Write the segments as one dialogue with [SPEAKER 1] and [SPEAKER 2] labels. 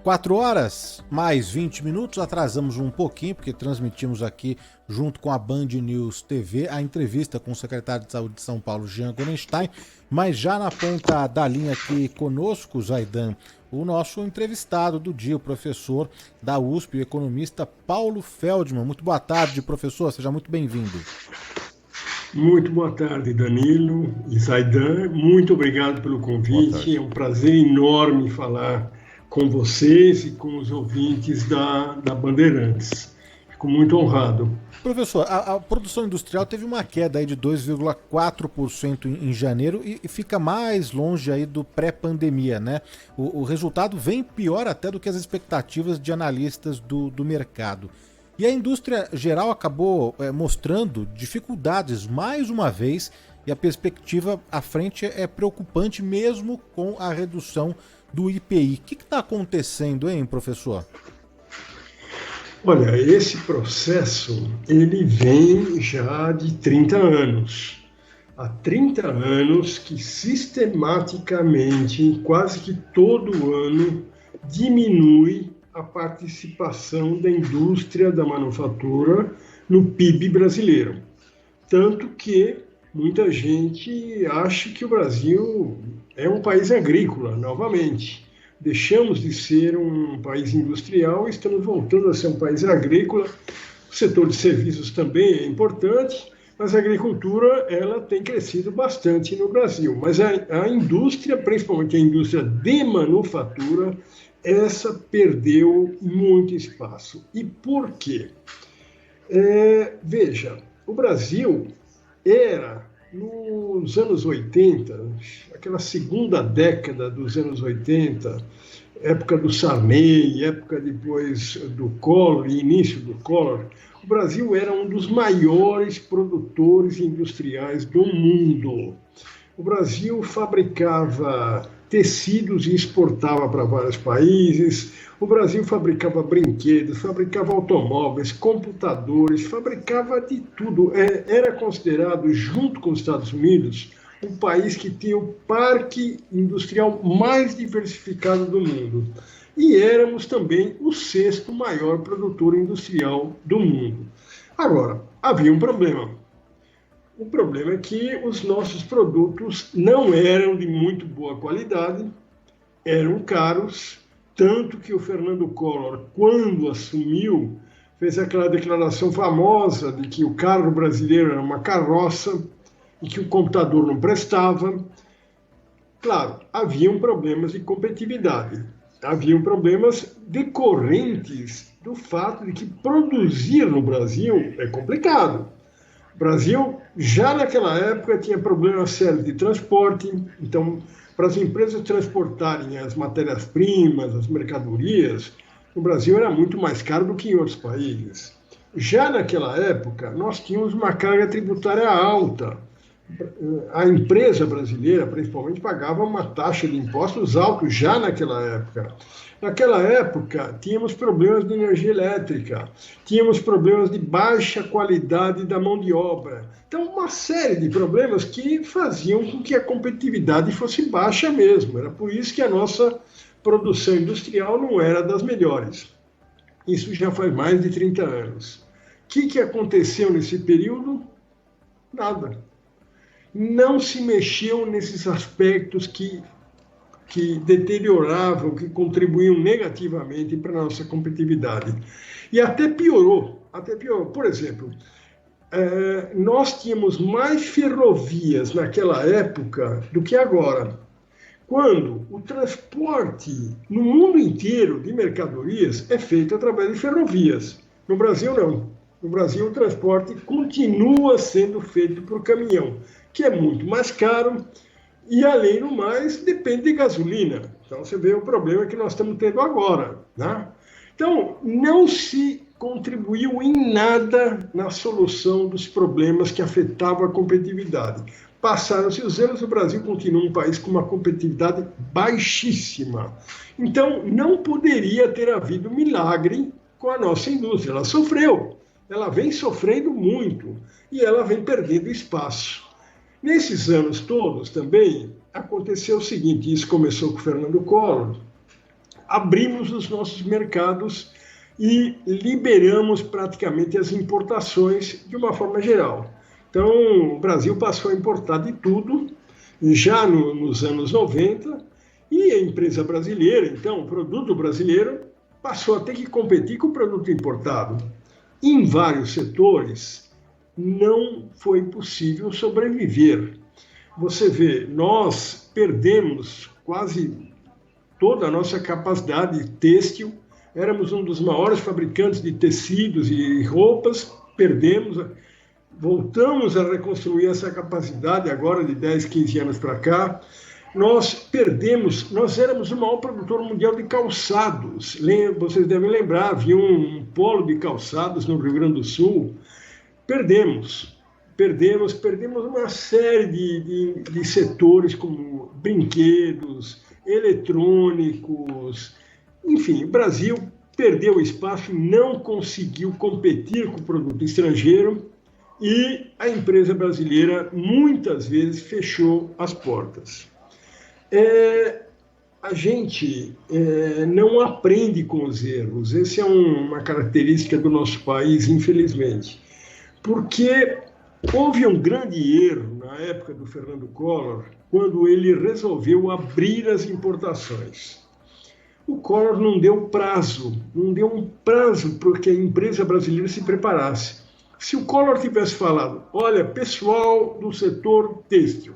[SPEAKER 1] 4 horas, mais 20 minutos, atrasamos um pouquinho, porque transmitimos aqui, junto com a Band News TV, a entrevista com o secretário de Saúde de São Paulo, Jean Gorenstein, mas já na ponta da linha aqui conosco, Zaidan, o nosso entrevistado do dia, o professor da USP, o economista Paulo Feldman. Muito boa tarde, professor, seja muito bem-vindo.
[SPEAKER 2] Muito boa tarde, Danilo e Zaidan. Muito obrigado pelo convite. É um prazer enorme falar com vocês e com os ouvintes da Bandeirantes. Fico muito honrado.
[SPEAKER 1] Professor, a produção industrial teve uma queda aí de 2,4% em janeiro e fica mais longe aí do pré-pandemia, né? O resultado vem pior até do que as expectativas de analistas do mercado. E a indústria geral acabou mostrando dificuldades mais uma vez, e a perspectiva à frente é preocupante mesmo com a redução do IPI. O que está acontecendo, hein, professor?
[SPEAKER 2] Olha, esse processo, ele vem já de 30 anos. Há 30 anos que sistematicamente, quase que todo ano, diminui a participação da indústria da manufatura no PIB brasileiro. Tanto que muita gente acha que o Brasil é um país agrícola, novamente. Deixamos de ser um país industrial e estamos voltando a ser um país agrícola. O setor de serviços também é importante, mas a agricultura ela tem crescido bastante no Brasil. Mas a indústria, principalmente a indústria de manufatura, essa perdeu muito espaço. E por quê? Veja, o Brasil era, nos anos 80, aquela segunda década dos anos 80, época do Sarney, época depois do Collor, início do Collor, o Brasil era um dos maiores produtores industriais do mundo. O Brasil fabricava tecidos e exportava para vários países. O Brasil fabricava brinquedos, fabricava automóveis, computadores, fabricava de tudo. Era considerado, junto com os Estados Unidos, um país que tinha o parque industrial mais diversificado do mundo. E éramos também o 6º maior produtor industrial do mundo. Agora, havia um problema. O problema é que os nossos produtos não eram de muito boa qualidade, eram caros, tanto que o Fernando Collor, quando assumiu, fez aquela declaração famosa de que o carro brasileiro era uma carroça e que o computador não prestava. Claro, haviam problemas de competitividade, haviam problemas decorrentes do fato de que produzir no Brasil é complicado. O Brasil, já naquela época, tinha problemas sérios de transporte, então, para as empresas transportarem as matérias-primas, as mercadorias, no Brasil era muito mais caro do que em outros países. Já naquela época, nós tínhamos uma carga tributária alta. A empresa brasileira, principalmente, pagava uma taxa de impostos alta já naquela época. Naquela época, tínhamos problemas de energia elétrica, tínhamos problemas de baixa qualidade da mão de obra. Então, uma série de problemas que faziam com que a competitividade fosse baixa mesmo. Era por isso que a nossa produção industrial não era das melhores. Isso já faz mais de 30 anos. O que aconteceu nesse período? Nada. Não se mexeu nesses aspectos que deterioravam, que contribuíam negativamente para a nossa competitividade. E até piorou. Por exemplo, nós tínhamos mais ferrovias naquela época do que agora. Quando o transporte no mundo inteiro de mercadorias é feito através de ferrovias. No Brasil, não. No Brasil, o transporte continua sendo feito por caminhão, que é muito mais caro e, além do mais, depende de gasolina. Então, você vê o problema que nós estamos tendo agora, né? Então, não se contribuiu em nada na solução dos problemas que afetavam a competitividade. Passaram-se os anos, o Brasil continua um país com uma competitividade baixíssima. Então, não poderia ter havido milagre com a nossa indústria. Ela sofreu, ela vem sofrendo muito e ela vem perdendo espaço. Nesses anos todos também aconteceu o seguinte, isso começou com o Fernando Collor, abrimos os nossos mercados e liberamos praticamente as importações de uma forma geral. Então, o Brasil passou a importar de tudo, já nos anos 90, e a empresa brasileira, então, o produto brasileiro, passou a ter que competir com o produto importado. Em vários setores, não foi possível sobreviver. Você vê, nós perdemos quase toda a nossa capacidade têxtil, éramos um dos maiores fabricantes de tecidos e roupas, perdemos, voltamos a reconstruir essa capacidade agora de 10, 15 anos para cá. Nós éramos o maior produtor mundial de calçados. Vocês devem lembrar, havia um polo de calçados no Rio Grande do Sul. Perdemos uma série de setores como brinquedos, eletrônicos, enfim, o Brasil perdeu espaço e não conseguiu competir com o produto estrangeiro e a empresa brasileira muitas vezes fechou as portas. A gente não aprende com os erros, essa é uma característica do nosso país, infelizmente, porque houve um grande erro na época do Fernando Collor, quando ele resolveu abrir as importações. O Collor não deu um prazo para que a empresa brasileira se preparasse. Se o Collor tivesse falado, olha, pessoal do setor têxtil,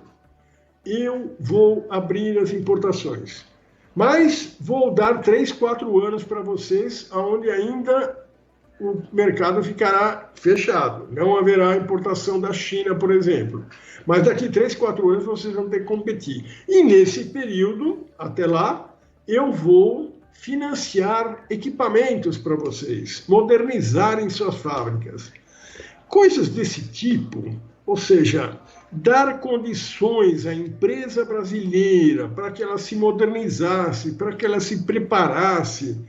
[SPEAKER 2] eu vou abrir as importações, mas vou dar 3, 4 anos para vocês, onde ainda o mercado ficará fechado. Não haverá importação da China, por exemplo. Mas daqui 3, 4 anos vocês vão ter que competir. E nesse período, até lá, eu vou financiar equipamentos para vocês, modernizarem suas fábricas. Coisas desse tipo, ou seja, dar condições à empresa brasileira para que ela se modernizasse, para que ela se preparasse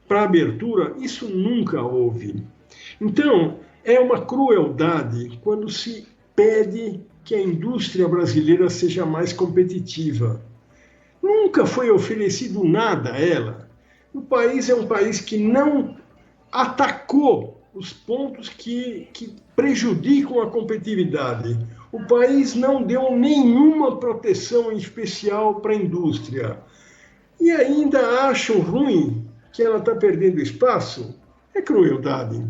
[SPEAKER 2] para a abertura, isso nunca houve. Então, é uma crueldade quando se pede que a indústria brasileira seja mais competitiva. Nunca foi oferecido nada a ela. O país é um país que não atacou os pontos que prejudicam a competitividade. O país não deu nenhuma proteção especial para a indústria. E ainda acham ruim que ela está perdendo espaço? É crueldade.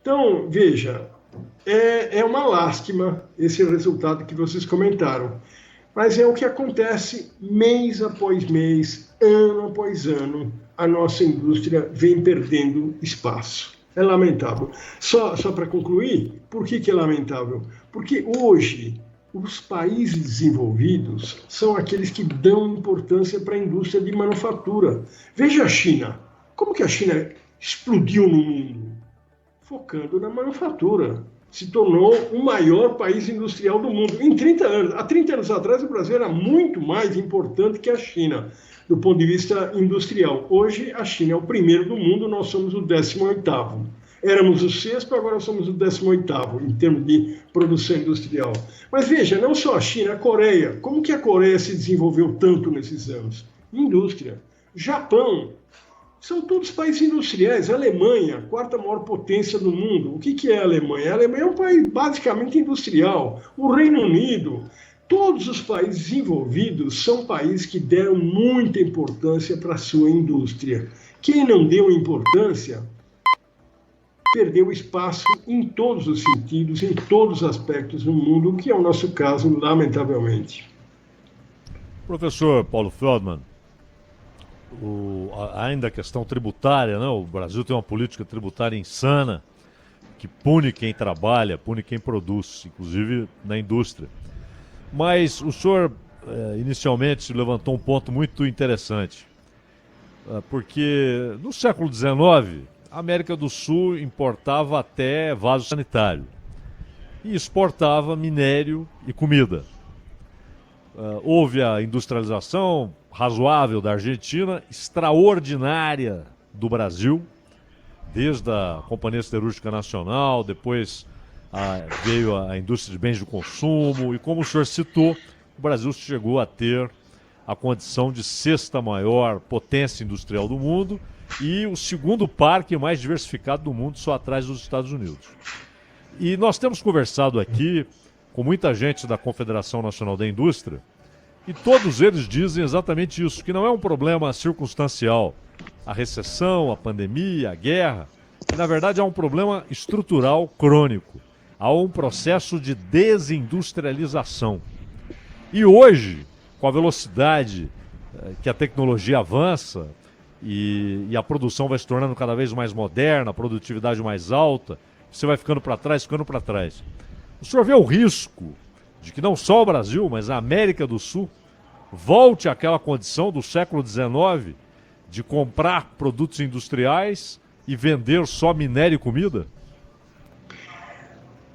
[SPEAKER 2] Então, veja, é uma lástima esse resultado que vocês comentaram. Mas é o que acontece mês após mês, ano após ano, a nossa indústria vem perdendo espaço. É lamentável. Só para concluir, por que é lamentável? Porque hoje os países desenvolvidos são aqueles que dão importância para a indústria de manufatura. Veja a China. Como que a China explodiu no mundo? Focando na manufatura. Se tornou o maior país industrial do mundo. Em 30 anos. Há 30 anos atrás, o Brasil era muito mais importante que a China, do ponto de vista industrial. Hoje, a China é o primeiro do mundo, nós somos o 18º. Éramos o 6º, agora somos o 18º, em termos de produção industrial. Mas veja, não só a China, a Coreia. Como que a Coreia se desenvolveu tanto nesses anos? Indústria. Japão. São todos países industriais. A Alemanha, a 4ª maior potência do mundo. O que é a Alemanha? A Alemanha é um país basicamente industrial. O Reino Unido. Todos os países desenvolvidos são países que deram muita importância para a sua indústria. Quem não deu importância perdeu espaço em todos os sentidos, em todos os aspectos do mundo, o que é o nosso caso, lamentavelmente.
[SPEAKER 3] Professor Paulo Feldman, ainda a questão tributária, né? O Brasil tem uma política tributária insana que pune quem trabalha, pune quem produz, inclusive na indústria. Mas o senhor inicialmente levantou um ponto muito interessante, porque no século XIX a América do Sul importava até vaso sanitário e exportava minério e comida. Houve a industrialização razoável da Argentina, extraordinária do Brasil, desde a Companhia Siderúrgica Nacional, depois veio a indústria de bens de consumo, e como o senhor citou, o Brasil chegou a ter a condição de sexta maior potência industrial do mundo e o segundo parque mais diversificado do mundo, só atrás dos Estados Unidos. E nós temos conversado aqui com muita gente da Confederação Nacional da Indústria e todos eles dizem exatamente isso, que não é um problema circunstancial. A recessão, a pandemia, a guerra, que na verdade é um problema estrutural crônico. Há um processo de desindustrialização. E hoje, com a velocidade que a tecnologia avança e a produção vai se tornando cada vez mais moderna, a produtividade mais alta, você vai ficando para trás, ficando para trás. O senhor vê o risco de que não só o Brasil, mas a América do Sul volte àquela condição do século XIX de comprar produtos industriais e vender só minério e comida?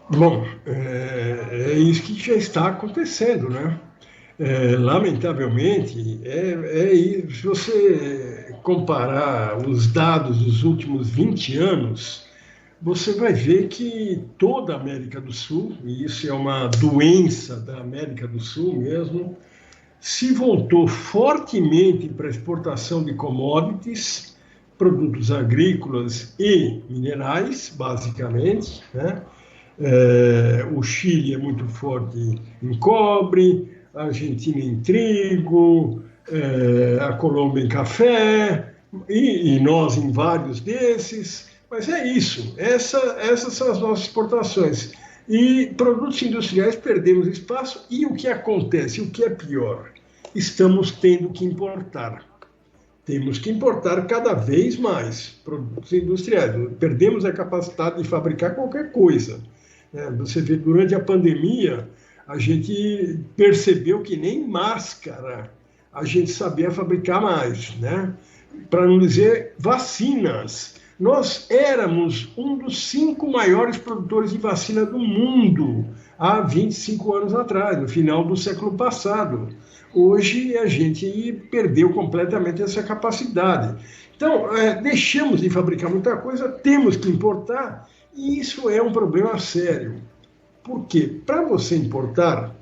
[SPEAKER 2] Bom, é isso que já está acontecendo, né? Lamentavelmente, se você comparar os dados dos últimos 20 anos, você vai ver que toda a América do Sul, e isso é uma doença da América do Sul mesmo, se voltou fortemente para a exportação de commodities, produtos agrícolas e minerais, basicamente, né? O Chile é muito forte em cobre, a Argentina em trigo, a Colômbia em café, e nós em vários desses. Mas é isso, essas são as nossas exportações. E produtos industriais perdemos espaço, e o que acontece, o que é pior? Estamos tendo que importar. Temos que importar cada vez mais produtos industriais. Perdemos a capacidade de fabricar qualquer coisa. Você vê, durante a pandemia, a gente percebeu que nem máscara a gente sabia fabricar mais, né? Para não dizer vacinas. Nós éramos um dos 5 maiores produtores de vacina do mundo há 25 anos atrás, no final do século passado. Hoje a gente perdeu completamente essa capacidade. Então, deixamos de fabricar muita coisa, temos que importar, e isso é um problema sério. Por quê? Para você importar,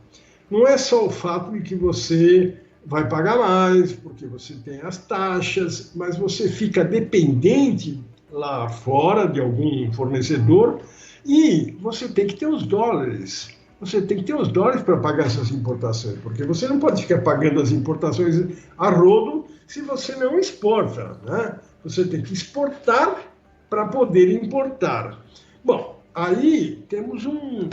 [SPEAKER 2] não é só o fato de que você vai pagar mais, porque você tem as taxas, mas você fica dependente lá fora de algum fornecedor e você tem que ter os dólares. Você tem que ter os dólares para pagar essas importações, porque você não pode ficar pagando as importações a rodo se você não exporta, né? Você tem que exportar para poder importar. Bom, aí temos um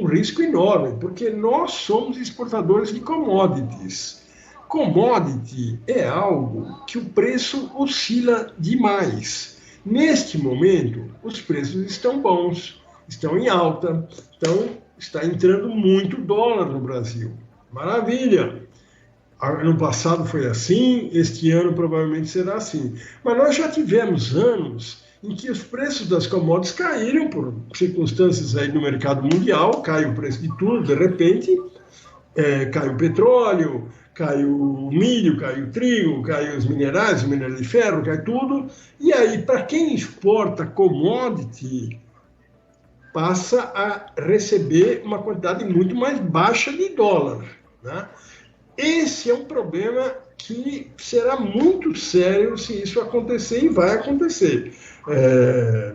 [SPEAKER 2] risco enorme, porque nós somos exportadores de commodities. Commodity é algo que o preço oscila demais. Neste momento, os preços estão bons, estão em alta, então está entrando muito dólar no Brasil. Maravilha! Ano passado foi assim, este ano provavelmente será assim. Mas nós já tivemos anos em que os preços das commodities caíram por circunstâncias aí no mercado mundial, cai o preço de tudo, de repente, cai o petróleo, cai o milho, cai o trigo, cai os minerais, o minério de ferro, cai tudo. E aí, para quem exporta commodity, passa a receber uma quantidade muito mais baixa de dólar, né? Esse é um problema que será muito sério se isso acontecer, e vai acontecer.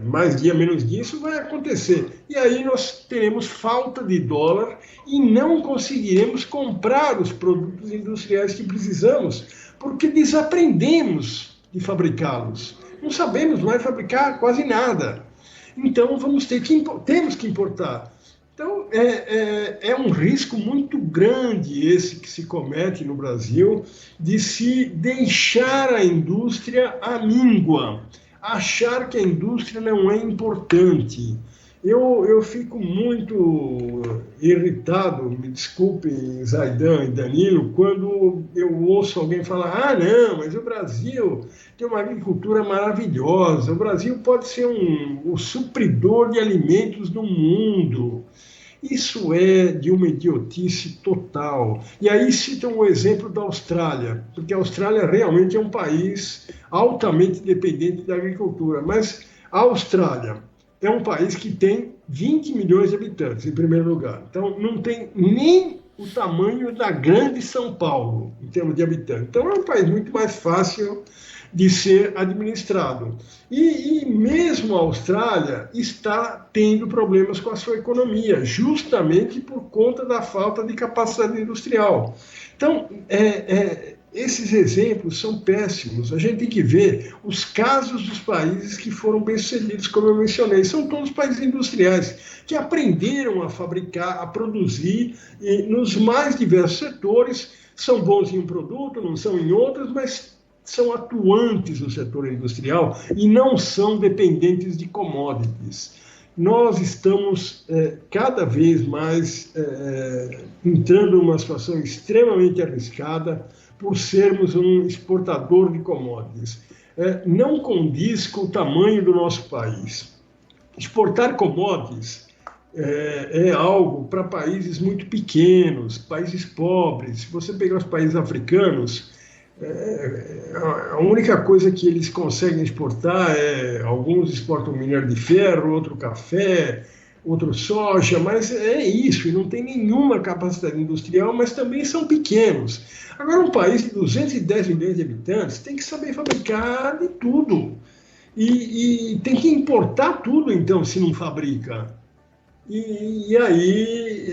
[SPEAKER 2] Mais dia, menos dia, isso vai acontecer. E aí nós teremos falta de dólar e não conseguiremos comprar os produtos industriais que precisamos, porque desaprendemos de fabricá-los. Não sabemos mais fabricar quase nada. Então temos que importar. Então é um risco muito grande esse que se comete no Brasil, de se deixar a indústria à míngua, achar que a indústria não é importante. Eu fico muito irritado, me desculpem, Zaidan e Danilo, quando eu ouço alguém falar: não, mas o Brasil tem uma agricultura maravilhosa, o Brasil pode ser o supridor de alimentos do mundo. Isso é de uma idiotice total. E aí citam o exemplo da Austrália, porque a Austrália realmente é um país altamente dependente da agricultura, mas a Austrália é um país que tem 20 milhões de habitantes, em primeiro lugar. Então, não tem nem o tamanho da grande São Paulo, em termos de habitantes. Então, é um país muito mais fácil de ser administrado. E mesmo a Austrália está tendo problemas com a sua economia, justamente por conta da falta de capacidade industrial. Então, esses exemplos são péssimos. A gente tem que ver os casos dos países que foram bem-sucedidos, como eu mencionei. São todos países industriais que aprenderam a fabricar, a produzir nos mais diversos setores. São bons em um produto, não são em outros, mas são atuantes no setor industrial e não são dependentes de commodities. Nós estamos cada vez mais entrando numa situação extremamente arriscada por sermos um exportador de commodities. Não condiz com o tamanho do nosso país. Exportar commodities é algo para países muito pequenos, países pobres. Se você pegar os países africanos, a única coisa que eles conseguem exportar alguns exportam minério de ferro, outro café, outro soja, mas é isso, e não tem nenhuma capacidade industrial, mas também são pequenos. Agora, um país de 210 milhões de habitantes tem que saber fabricar de tudo, e tem que importar tudo, então, se não fabrica. E aí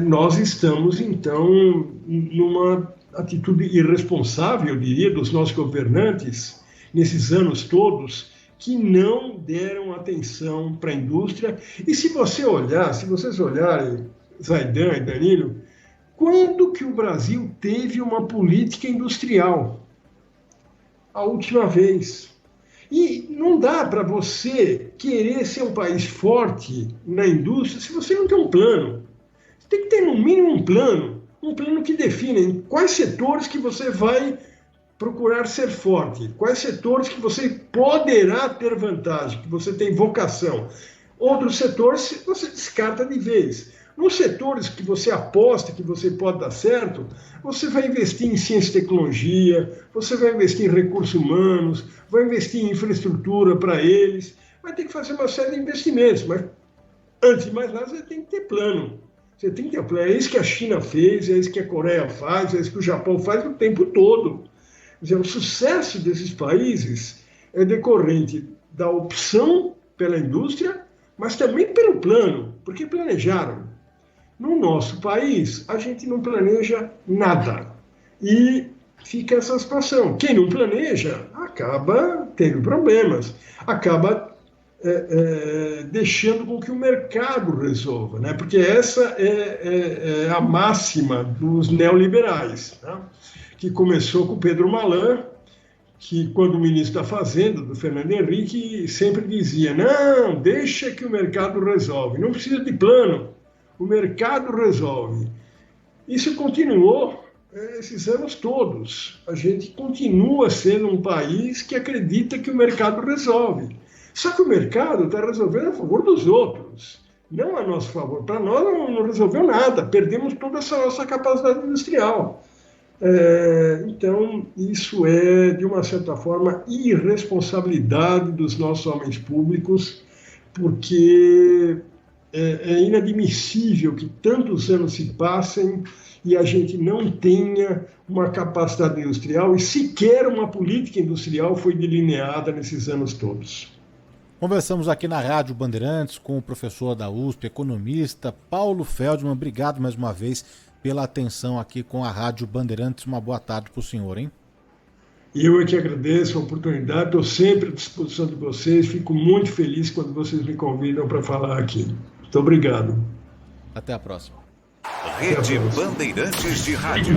[SPEAKER 2] nós estamos, então, numa atitude irresponsável, eu diria, dos nossos governantes, nesses anos todos, que não deram atenção para a indústria. E se vocês olharem, Zaidan e Danilo, quando que o Brasil teve uma política industrial? A última vez. E não dá para você querer ser um país forte na indústria se você não tem um plano. Você tem que ter, no mínimo, um plano que define em quais setores que você vai procurar ser forte, quais setores que você poderá ter vantagem, que você tem vocação. Outros setores você descarta de vez. Nos setores que você aposta que você pode dar certo, você vai investir em ciência e tecnologia, você vai investir em recursos humanos, vai investir em infraestrutura para eles, vai ter que fazer uma série de investimentos, mas antes de mais nada você tem que ter plano. Você tem que ter plano. É isso que a China fez, é isso que a Coreia faz, é isso que o Japão faz o tempo todo. Quer dizer, o sucesso desses países é decorrente da opção pela indústria, mas também pelo plano, porque planejaram. No nosso país, a gente não planeja nada. E fica essa situação. Quem não planeja acaba tendo problemas, acaba deixando com que o mercado resolva, né? Porque essa é a máxima dos neoliberais, né? Que começou com Pedro Malan, que quando o ministro da Fazenda, do Fernando Henrique, sempre dizia, não, deixa que o mercado resolve, não precisa de plano, o mercado resolve. Isso continuou esses anos todos. A gente continua sendo um país que acredita que o mercado resolve. Só que o mercado está resolvendo a favor dos outros, não a nosso favor. Para nós não resolveu nada, perdemos toda essa nossa capacidade industrial. Então, isso é, de uma certa forma, irresponsabilidade dos nossos homens públicos, porque é inadmissível que tantos anos se passem e a gente não tenha uma capacidade industrial e sequer uma política industrial foi delineada nesses anos todos.
[SPEAKER 1] Conversamos aqui na Rádio Bandeirantes com o professor da USP, economista Paulo Feldman. Obrigado mais uma vez pela atenção aqui com a Rádio Bandeirantes. Uma boa tarde para o senhor, hein?
[SPEAKER 2] Eu é que agradeço a oportunidade, estou sempre à disposição de vocês, fico muito feliz quando vocês me convidam para falar aqui. Muito obrigado.
[SPEAKER 1] Até a próxima.
[SPEAKER 4] Rede Bandeirantes de Rádio.